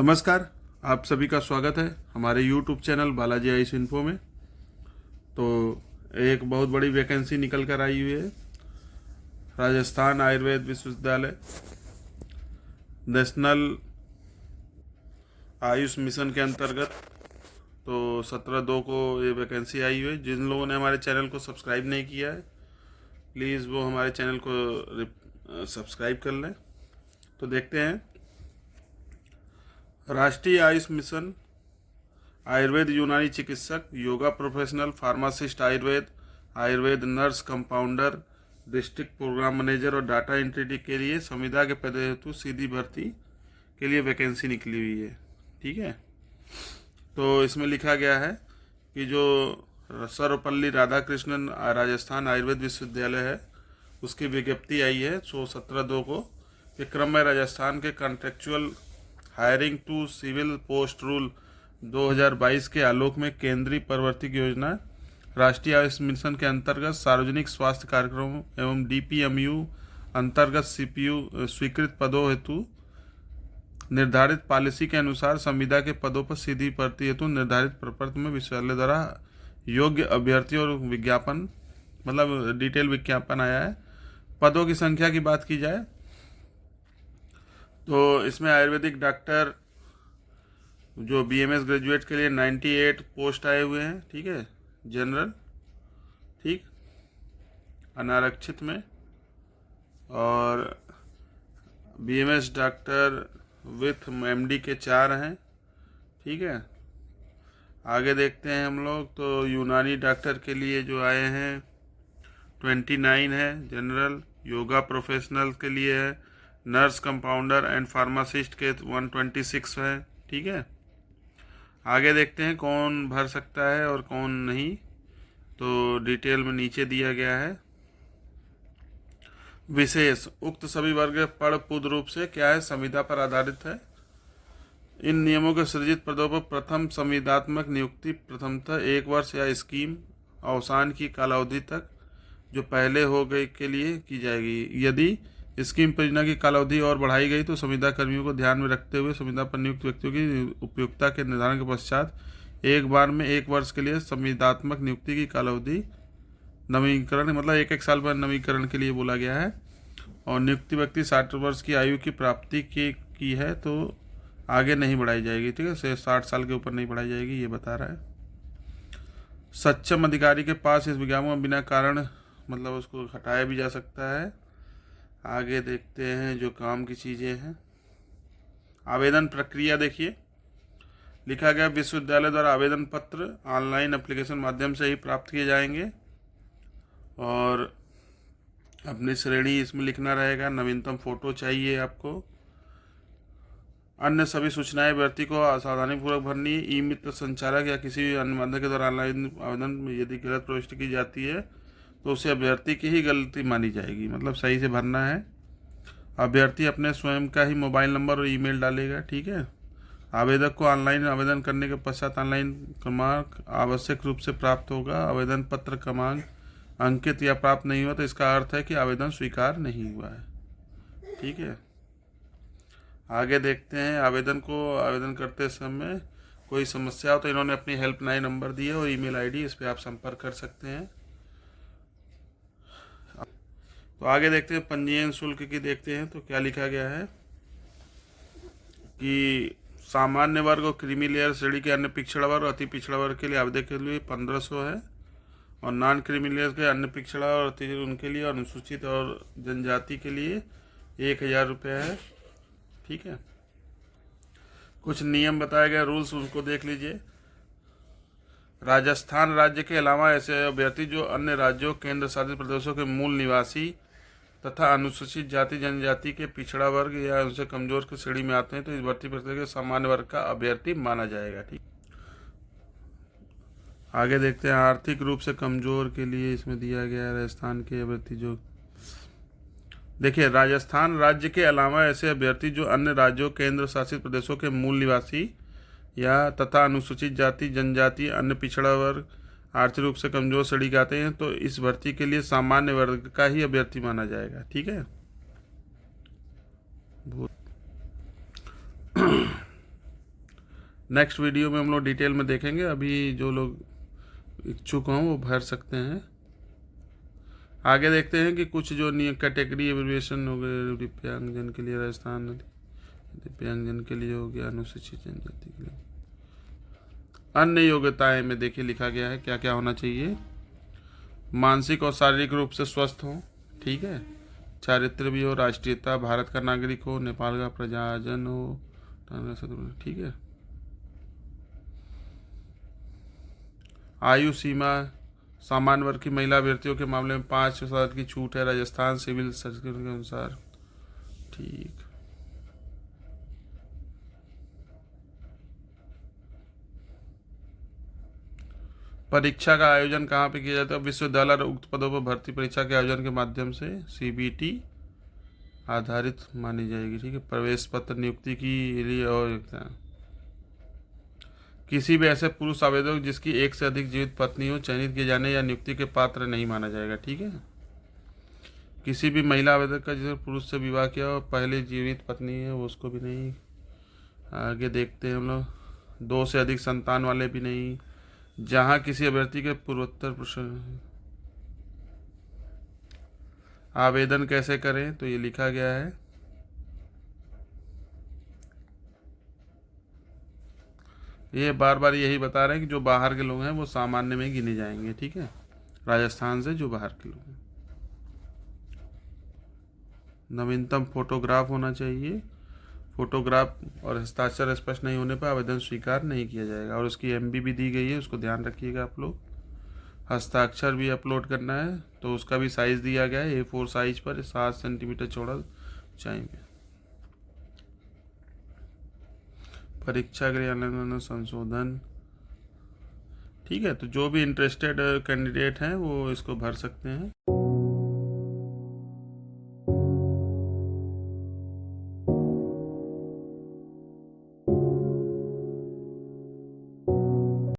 नमस्कार। आप सभी का स्वागत है हमारे YouTube channel Balaji Ayush info में। तो एक बहुत बड़ी वैकेंसी निकल कर आई हुई है। राजस्थान आयुर्वेद विश्वविद्यालय नेशनल आयुष मिशन के अंतर्गत तो 17/2 को ये वैकेंसी आई हुई है। जिन लोगों ने हमारे चैनल को सब्सक्राइब नहीं किया है, प्लीज़ वो हमारे चैनल को सब्सक्राइब कर लें। तो देखते हैं। राष्ट्रीय आयुष मिशन आयुर्वेद यूनानी चिकित्सक, yoga professional, pharmacist Ayurveda, Ayurveda nurse compounder, district program manager और डाटा एंट्री के लिए संविदा के पद हेतु सीधी भर्ती के लिए वैकेंसी निकली हुई है। ठीक है। तो इसमें लिखा गया है कि जो सर्वपल्ली राधाकृष्णन राजस्थान आयुर्वेद विश्वविद्यालय है, उसकी विज्ञप्ति आई है 17/2 को कि क्रम में राजस्थान के contractual hiring to civil post rule 2022 के आलोक में केंद्रीय प्रवर्तिक योजना राष्ट्रीय आयुष मिशन के अंतर्गत सार्वजनिक स्वास्थ्य कार्यक्रमों एवं DPMU अंतर्गत CPU स्वीकृत पदों हेतु निर्धारित पॉलिसी के अनुसार संविदा के पदों पर सीधी भर्ती हेतु निर्धारित प्रपत्र में विश्वविद्यालय द्वारा योग्य अभ्यर्थियों और विज्ञापन मतलब डिटेल विज्ञापन आया है। पदों की संख्या की बात की जाए तो इसमें आयुर्वेदिक डॉक्टर जो BMS ग्रेजुएट के लिए 98 पोस्ट आए हुए हैं। ठीक है, जनरल, ठीक, अनारक्षित में, और BMS डॉक्टर विथ MD के 4 हैं। ठीक है। आगे देखते हैं हम लोग। तो यूनानी डॉक्टर के लिए जो आए हैं 29 है जनरल, योगा प्रोफेशनल के लिए है, नर्स कंपाउंडर एंड फार्मासिस्ट के 126 है। ठीक है। आगे देखते हैं कौन भर सकता है और कौन नहीं। तो डिटेल में नीचे दिया गया है। विशेष उक्त सभी वर्ग पद पूर्ण रूप से क्या है, संविदा पर आधारित है। इन नियमों के सृजित पदों पर प्रथम संविदात्मक नियुक्ति प्रथमतः 1 वर्ष या स्कीम अवसान की कालावधि तक जो पहले हो गई के लिए की जाएगी। यदि स्कीम परियोजना की कालावधि और बढ़ाई गई तो संविदा कर्मियों को ध्यान में रखते हुए संविदा पर नियुक्त व्यक्तियों की उपयुक्तता के निर्धारण के पश्चात एक बार में 1 वर्ष के लिए संविदात्मक नियुक्ति की कालावधि नवीकरण मतलब 1 साल पर नवीकरण के लिए बोला गया है। और नियुक्ति व्यक्ति 60 वर्ष की आयु की प्राप्ति की है तो आगे नहीं बढ़ाई जाएगी। ठीक है, 60 साल के ऊपर नहीं बढ़ाई जाएगी, ये बता रहा है। सक्षम अधिकारी के पास इस विज्ञापन में बिना कारण मतलब उसको हटाया भी जा सकता है। आगे देखते हैं जो काम की चीज़ें हैं। आवेदन प्रक्रिया देखिए, लिखा गया विश्वविद्यालय द्वारा आवेदन पत्र ऑनलाइन एप्लीकेशन माध्यम से ही प्राप्त किए जाएंगे और अपनी श्रेणी इसमें लिखना रहेगा। नवीनतम फोटो चाहिए आपको। अन्य सभी सूचनाएं अभ्यर्थी को सावधानीपूर्वक भरनी। ई मित्र संचालक या किसी भी अन्य माध्यम के द्वारा ऑनलाइन आवेदन में यदि गलत प्रविष्टि की जाती है तो उसे अभ्यर्थी की ही गलती मानी जाएगी। मतलब सही से भरना है। अभ्यर्थी अपने स्वयं का ही मोबाइल नंबर और ईमेल डालेगा। ठीक है। आवेदक को ऑनलाइन आवेदन करने के पश्चात ऑनलाइन क्रमांक आवश्यक रूप से प्राप्त होगा। आवेदन पत्र क्रमांक अंकित या प्राप्त नहीं हुआ तो इसका अर्थ है कि आवेदन स्वीकार नहीं हुआ है। ठीक है। आगे देखते हैं। आवेदन करते समय कोई समस्या हो तो इन्होंने अपनी हेल्पलाइन नंबर दी है और ईमेल ID, इस पर आप संपर्क कर सकते हैं। तो आगे देखते हैं पंजीयन शुल्क की देखते हैं। तो क्या लिखा गया है कि सामान्य वर्ग और क्रीमी लेयर श्रेणी के अन्य पिछड़ा वर्ग और अति पिछड़ा वर्ग के लिए आवेदक के लिए 1500 है और नॉन क्रीमी लेयर के अन्य पिछड़ा और अति उनके लिए और अनुसूचित और जनजाति के लिए 1000 रुपये है। ठीक है। कुछ नियम बताए गए, रूल्स, उनको देख लीजिए। राजस्थान राज्य के अलावा ऐसे अभ्यर्थी जो अन्य राज्यों केंद्र शासित प्रदेशों के मूल निवासी तथा अनुसूचित जाति जनजाति के पिछड़ा वर्ग या उनसे कमजोर की श्रेणी में आते हैं तो इस भर्ती प्रक्रिया के सामान्य वर्ग का अभ्यर्थी माना जाएगा। ठीक। आगे देखते हैं आर्थिक रूप से कमजोर के लिए इसमें दिया गया है राजस्थान के अभ्यर्थी जो देखिए, राजस्थान राज्य के अलावा ऐसे अभ्यर्थी जो अन्य राज्यों केंद्र शासित प्रदेशों के मूल निवासी या तथा अनुसूचित जाति जनजाति अन्य पिछड़ा वर्ग आर्थिक रूप से कमजोर श्रेणी के आते हैं तो इस भर्ती के लिए सामान्य वर्ग का ही अभ्यर्थी माना जाएगा। ठीक है। नेक्स्ट वीडियो में हम लोग डिटेल में देखेंगे। अभी जो लोग इच्छुक हों वो भर सकते हैं। आगे देखते हैं कि कुछ जो नियम कैटेगरी एब्रिविएशन हो गए, दिव्यांगजन के लिए राजस्थान, दिव्यांगजन के लिए हो गया, अनुसूचित जनजाति के लिए। अन्य योग्यताएं में देखिए लिखा गया है क्या क्या होना चाहिए। मानसिक और शारीरिक रूप से स्वस्थ हो, ठीक है, चारित्र भी हो, राष्ट्रीयता भारत का नागरिक हो, नेपाल का प्रजाजन हो, ठीक है। आयु सीमा सामान्य वर्ग की महिला अभ्यर्थियों के मामले में 5% की छूट है राजस्थान सिविल सर्टिफिकेट के अनुसार, ठीक। परीक्षा का आयोजन कहाँ पे किया जाता है? विश्वविद्यालय उक्त पदों पर भर्ती परीक्षा के आयोजन के माध्यम से CBT आधारित मानी जाएगी, ठीक है। प्रवेश पत्र नियुक्ति के लिए और किसी भी ऐसे पुरुष आवेदक जिसकी एक से अधिक जीवित पत्नी हो चयनित किए जाने या नियुक्ति के पात्र नहीं माना जाएगा, ठीक है। किसी भी महिला आवेदक का जिसने पुरुष से विवाह किया और पहले जीवित पत्नी है वो उसको भी नहीं। आगे देखते हैं हम लोग, 2 से अधिक संतान वाले भी नहीं। जहां किसी अभ्यर्थी के पूर्वोत्तर प्रश्न आवेदन कैसे करें तो ये लिखा गया है। ये बार बार यही बता रहे हैं कि जो बाहर के लोग हैं वो सामान्य में गिने जाएंगे, ठीक है, राजस्थान से जो बाहर के लोग हैं। नवीनतम फोटोग्राफ होना चाहिए। फोटोग्राफ और हस्ताक्षर स्पष्ट नहीं होने पर आवेदन स्वीकार नहीं किया जाएगा। और उसकी MB भी दी गई है, उसको ध्यान रखिएगा आप लोग। हस्ताक्षर भी अपलोड करना है तो उसका भी साइज दिया गया है A4 साइज पर, 7 सेंटीमीटर चौड़ा चाहिए। परीक्षा के लिए संशोधन, ठीक है। तो जो भी इंटरेस्टेड कैंडिडेट हैं वो इसको भर सकते हैं।